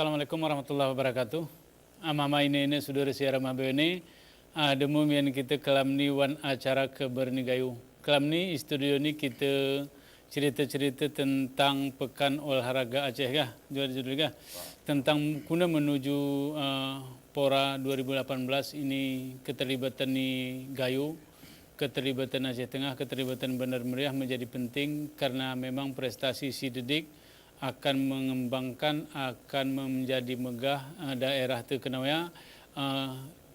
Assalamualaikum warahmatullahi wabarakatuh. Amama ini saudara siara mabene. Demu mian kita kelam ni wan acara kebernigayu. Kelam ni studio ni kita cerita-cerita tentang pekan olahraga Aceh kah? Judul kah? Tentang kuna menuju Pora 2018 ini keterlibatan ni gayu. Keterlibatan Aceh Tengah, keterlibatan Bandar Meriah menjadi penting karena memang prestasi si Dedik akan mengembangkan, akan menjadi megah daerah tu kenawaya.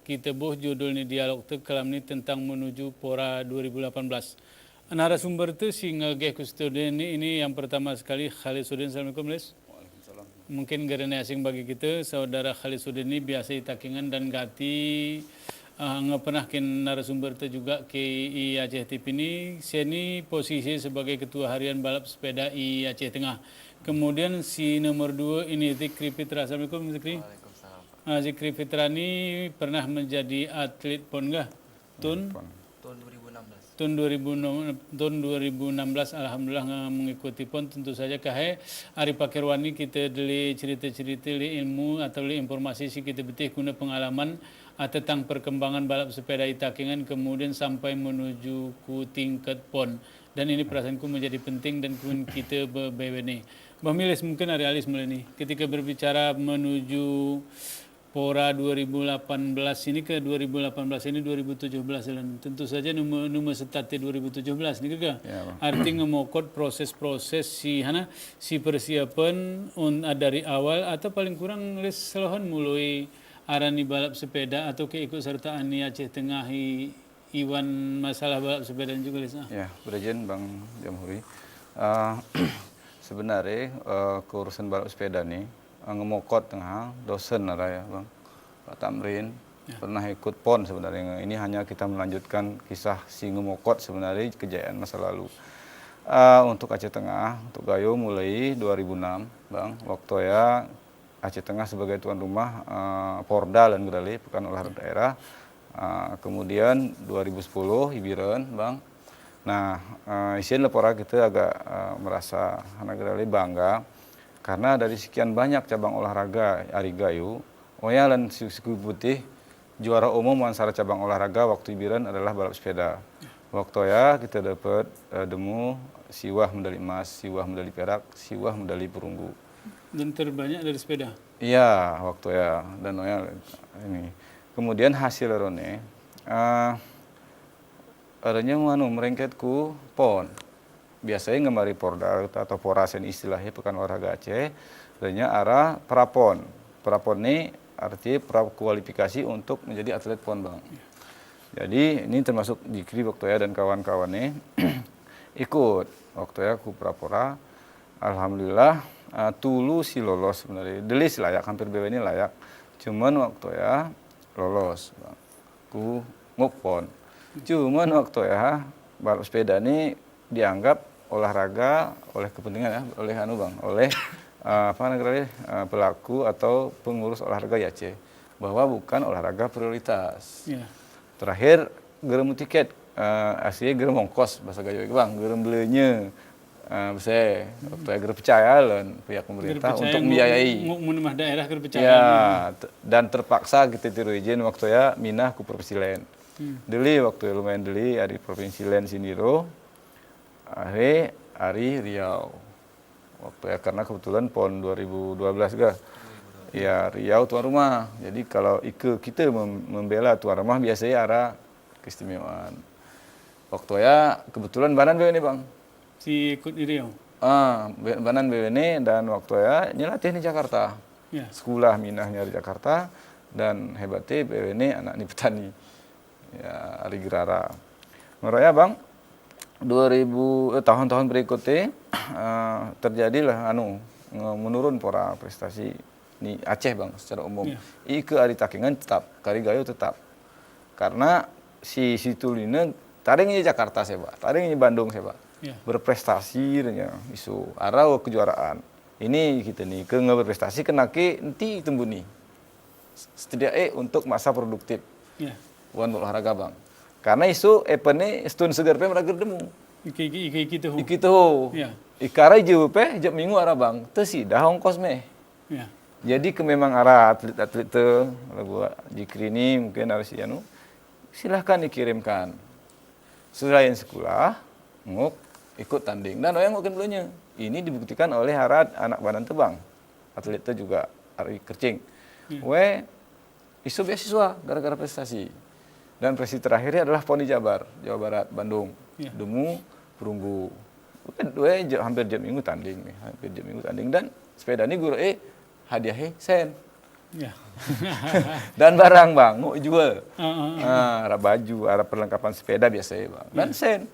Kita boh judul ni dialog tu kelam ni tentang menuju Pora 2018. Narasumber tu si ngegeh kustodian ini yang pertama sekali Khalid Sudin. Assalamualaikum Les. Waalaikumsalam. Mungkin gerene asing bagi kita, saudara Khalid Sudin ini biasa itakingan dan gati nggak pernah kin narasumber tu juga ke I Aceh TV ini. Saya ni posisi sebagai ketua harian balap sepeda I Aceh Tengah. Kemudian si nomor 2 ini Zikri Fitra. Assalamualaikum Zikri. Waalaikumsalam. Zikri Fitra ini pernah menjadi atlet pon kah? Tahun 2016. Tahun 2016 alhamdulillah mengikuti pon. Tentu saja kahe Ari Pakirwani kita deli cerita-cerita li ilmu atau li informasi si kita betih guna pengalaman tentang perkembangan balap sepeda itakingan kemudian sampai menuju ku tingkat pon. Dan ini perasaanku menjadi penting dan kita berbebeni. Mbak Milis mungkin hari alis mulai nih. Ketika berbicara menuju Pora 2018 ini ke 2018 ini 2017 dan tentu saja nummer setati 2017 nih kan. Ya, Artinya ngemokot proses-proses si persiapan dari awal atau paling kurang les selohon mulai arani balap sepeda atau keikutsertaan ni Aceh Tengah Iwan masalah balap sepeda juga les. Ya, berjen Bang Jamhuri. Sebenarnya keurusan balap sepeda nih ngemokot tengah dosen ada ya Bang Pak Tamrin ya. Pernah ikut pon sebenarnya. Ini hanya kita melanjutkan kisah si ngemokot sebenarnya kejayaan masa lalu. Untuk Aceh Tengah, untuk Gayo mulai 2006 Bang, waktu ya Aceh Tengah sebagai tuan rumah Porda dan Gerali Pekan Olahraga Daerah. Kemudian 2010 Ibiren Bang. Nah, isian lepora kita agak merasa anak Gerali bangga karena dari sekian banyak cabang olahraga Ari Gayu, Oya dan Suku Putih juara umum antara cabang olahraga waktu Ibiren adalah balap sepeda. Waktu ya kita dapat demu siwah medali emas, siwah medali perak, siwah medali perunggu. Dan terbanyak dari sepeda. Iya, waktu ya dan Oya ini. Kemudian hasil rone adanya merengket ku pon. Biasanya ngemari Porda atau Porasen istilahnya Pekan Olahraga Aceh, adanya arah prapon. Prapon ini artinya prakualifikasi untuk menjadi atlet pon Bang. Jadi ini termasuk Dikri waktu ya dan kawan-kawannya ikut waktu ya ku prapora. Alhamdulillah tulu si lolos sebenarnya. Delis layak hampir BW ini layak. Cuman waktu ya lolos Bang. Ku ngupon. Cuman waktu ya balap sepeda ini dianggap olahraga oleh kepentingan ya, oleh Bang, oleh pelaku atau pengurus olahraga Aceh bahwa bukan olahraga prioritas. Ya. Terakhir gerem tiket aslinya gerem ongkos bahasa Gayo Bang, gerem belenya bisa waktu ya gerem percaya lan pihak pemerintah untuk membiayai. Menimah daerah percaya. Ya, dan terpaksa kita tiru izin waktu ya minah ku provinsi lain. Deli waktu lumayan deli di provinsi lain Sindiro. Ari Riau. Waktu ya karena kebetulan PON 2012 ga. Ya Riau tuan rumah. Jadi kalau kita membela tuan rumah biasanya arah keistimewaan. Waktu ya kebetulan Banan BW ini Bang. Si ikut di Riau. Banan BW ini dan waktu ya nyelatih di Jakarta. Ya. Sekolah minahnya di Jakarta dan hebatnya BW ini anak ni petani. Ya, Ari Gerara. Meraya Bang, tahun-tahun berikutnya terjadilah menurun pora prestasi di Aceh Bang secara umum. Yeah. Ike Ari Takingan tetap, Kari Gayo tetap. Karena si Tulina taringnya Jakarta seba, taringnya Bandung seba. Yeah. Berprestasi dan isu arah kejuaraan. Ini kita nih ke berprestasi kena ke nanti tembuni. Setidaknya untuk masa produktif. Yeah. Wan olahraga Bang. Karena isu epene stun segar pe merager demu. Iki tahu. Ya. Ikara jeu pe jam minggu arah Bang. Teu sidah ongkos meh. Ya. Jadi memang arah atlet-atlet itu lagu Jikri ini mungkin harus silahkan dikirimkan. Selain sekolah, nguk ikut tanding dan yang mungkin dulunya. Ini dibuktikan oleh Harad anak Badan Tebang. Atlet itu juga Ari Kercing. Isu beasiswa gara-gara prestasi. Dan prestasi terakhirnya adalah PON di Jawa Barat, Bandung. Demu perunggu. Hampir jam minggu tanding nih, hampir jam minggu tanding dan sepeda ini guru hadiahnya sen. Ya. Dan barang bang, mau jual. Ada baju, ada perlengkapan sepeda biasanya bang. Dan sen.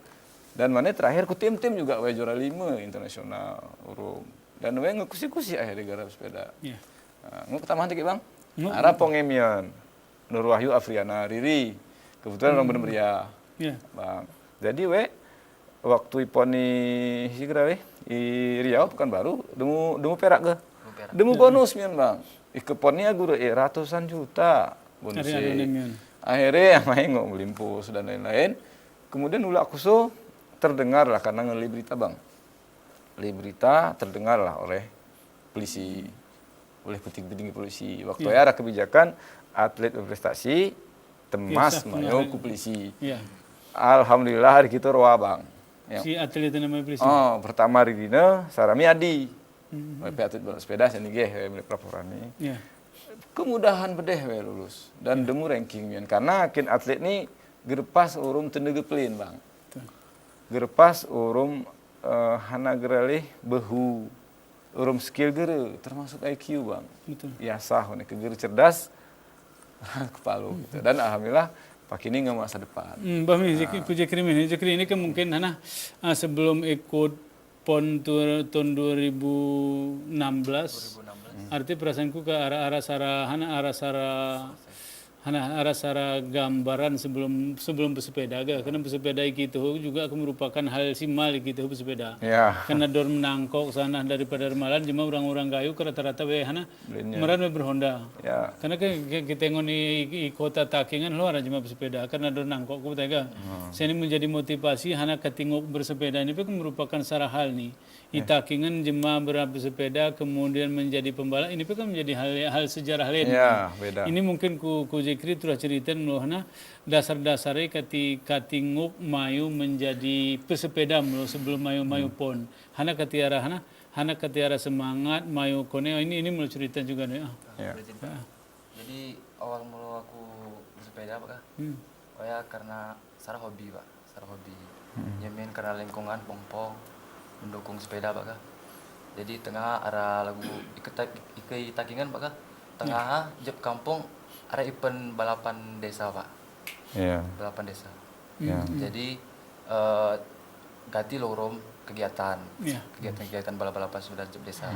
Dan mana terakhir ku tim-tim juga juara 5 internasional urung. Dan ngekusi-kusi akhirnya gara sepeda. Ya. Nguk pertama nanti bang. Ada Pongemion, Nur Wahyu Afriana Riri. Kebetulan orang bener meriah. Ya. Bang. Jadi waktu iponi segera di Riau bukan baru demu perak ke. Demu bonus mian bang. Ikeponnya guru ratusan juta bonusnya. Akhirnya yang main nggak melimpus dan lain-lain. Kemudian ulak kuso terdengar lah karena ngeli berita bang. Ngeli berita terdengar lah oleh polisi, oleh petinggi polisi. Waktu ada kebijakan atlet berprestasi temas mayo ku polisi. Alhamdulillah hari kita roa bang. Si atlet namanya polisi. Oh pertama hari dina Sarami Adi. Atlet balap sepeda sini milik laporan ini. Kemudahan bedeh lulus dan demu ranking mian karena akin atlet ini gerpas urum tenaga pelin bang. Gerpas urum hana geralih behu urum skill gere termasuk IQ bang. Betul. Ya sah nih keger cerdas kepalu gitu. Dan alhamdulillah Pak ini nggak masa depan. Bami Jikri ini kan mungkin sebelum ikut PON tahun 2016. Arti perasaanku ke arah sara gambaran sebelum bersepeda karena bersepeda gitu juga merupakan hal simal gitu bersepeda. Karena dor menangkok sana daripada remalan cuma orang-orang gayu ke rata-rata meran berhonda. Karena kita ngoni di kota Takingan luar cuma bersepeda karena dor nangkok ku tega. Sini menjadi motivasi hana ketingok bersepeda ini pun merupakan sarah hal nih. Itakingan jemaah bersepeda kemudian menjadi pembalap ini pun kan menjadi hal sejarah lain. Beda. Ini mungkin ku Jikri turah cerita melohna dasar-dasarnya katinguk mayu menjadi pesepeda melo sebelum mayu pon. Hana katiara semangat mayu kone ini melo cerita juga nih. Jadi awal mula aku bersepeda Pak. Karena sarah hobi Pak, Nyemin karena lingkungan pongpong mendukung sepeda Pak. Jadi tengah arah lagu ikai Takingan Pak. Tengah jeb kampung ada event balapan desa Pak. Balapan desa. Jadi ganti lorom kegiatan balapan sudah jeb desa.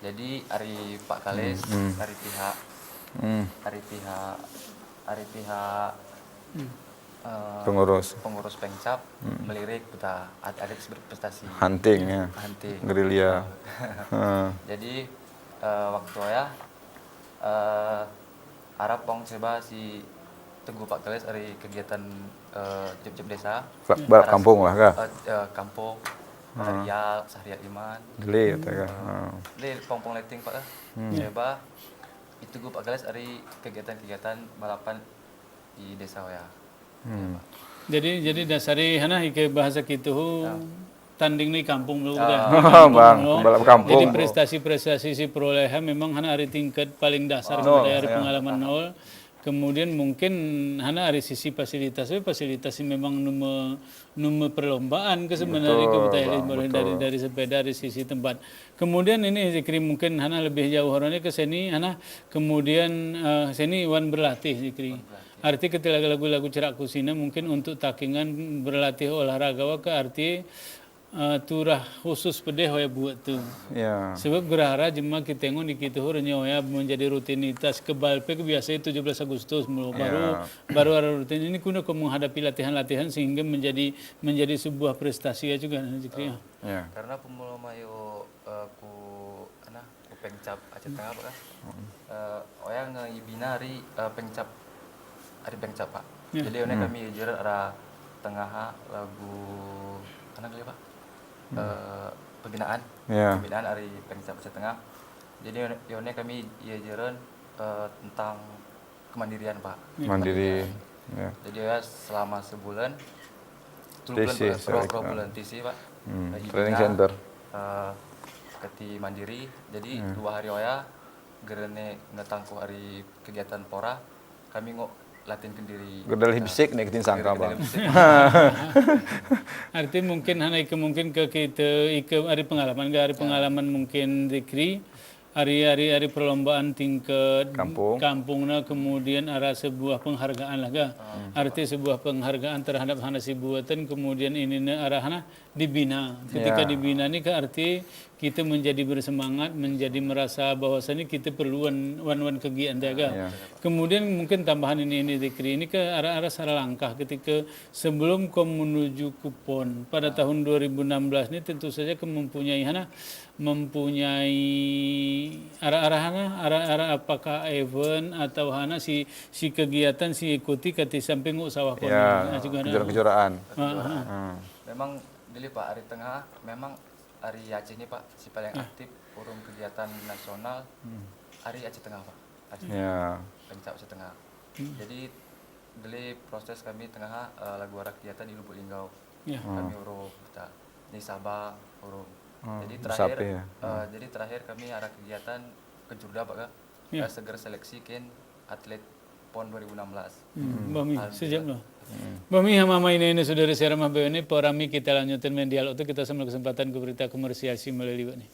Jadi hari Pak Kales, hari pihak pengurus Pengcap melirik kita adik berprestasi hunting gerilya. Jadi waktu Arab pong seba si Teguh Pak Kales dari kegiatan jeb desa balap kampung lah kah? Kampung Rial, Sahriat Iman Geli kata pong leting Pak seba itu Teguh Pak Kales dari kegiatan balapan di desa Jadi dasari ike bahasa gitu tanding nih kampung lu udah. Balap kampung. Jadi prestasi si perolehan memang hana hari tingkat paling dasar dari pengalaman nol. Kemudian mungkin hana dari sisi fasilitas memang nume perlombaan ke sebenarnya dari sepeda dari sisi tempat. Kemudian ini Zikri mungkin hana lebih jauh orangnya ke sini hana kemudian sini wan berlatih Zikri. Arti ketika lagu-lagu cerak kusina mungkin untuk Takingan berlatih olahraga ke arti turah khusus pedeh hoya buat tuh. Sebab gerahara jema kita ngon di kita hurnya hoya menjadi rutinitas kebalpe biasanya 17 Agustus baru ada rutin ini kuno menghadapi latihan-latihan sehingga menjadi sebuah prestasi ya juga Zikri. Karena pemula mayo ku Pengcap Aceh Tengah Pak. Hoya ngibina hari Pengcap Pak. Jadi kami juara arah tengah lagu mana kali Pak? Pembinaan hari Pengcap Aceh Tengah Jadi yone kami jajaran tentang kemandirian Pak. Mandiri. Ya. Jadi ya selama sebulan, TC, bulan TC Pak. Lagi Training bina, center. keti mandiri. Jadi 2 hari oya gerene ngetangku hari kegiatan pora kami latihan kendiri. Gerdal hibsik nih ketin sangka bang. Arti mungkin hanya mungkin ke kita hari pengalaman, hari pengalaman mungkin dikri hari perlombaan tingkat kampungnya kemudian arah sebuah penghargaan lah ga. Arti sebuah penghargaan terhadap hana si buatan kemudian ini arahana dibina. Ketika dibina ini ke arti kita menjadi bersemangat, menjadi merasa bahwasannya kita perlu wan kegiatan daga. Kemudian mungkin tambahan ini dikri ini ke arah salah langkah ketika sebelum kau menuju ke PON pada tahun 2016 ini tentu saja kau mempunyai arah apakah event atau hana si kegiatan si ikuti kati samping sawah kon kejuaraan. Memang dili Pak hari tengah memang hari Aceh ini Pak si paling aktif urung kegiatan nasional hari Aceh Tengah Pak. Pencap Aceh Tengah. Jadi dili proses kami tengah lagu arah kegiatan di Lubuk Linggau. Kami urung di Sabang urung. Jadi terakhir kami arah kegiatan ke Jurda Pak segera seleksi ken atlet PON 2016. Bami sejak lo. Bami mama ini saudara saya Ramah ini porami kita lanjutin dialog itu kita sama kesempatan ke berita komersiasi melalui ini.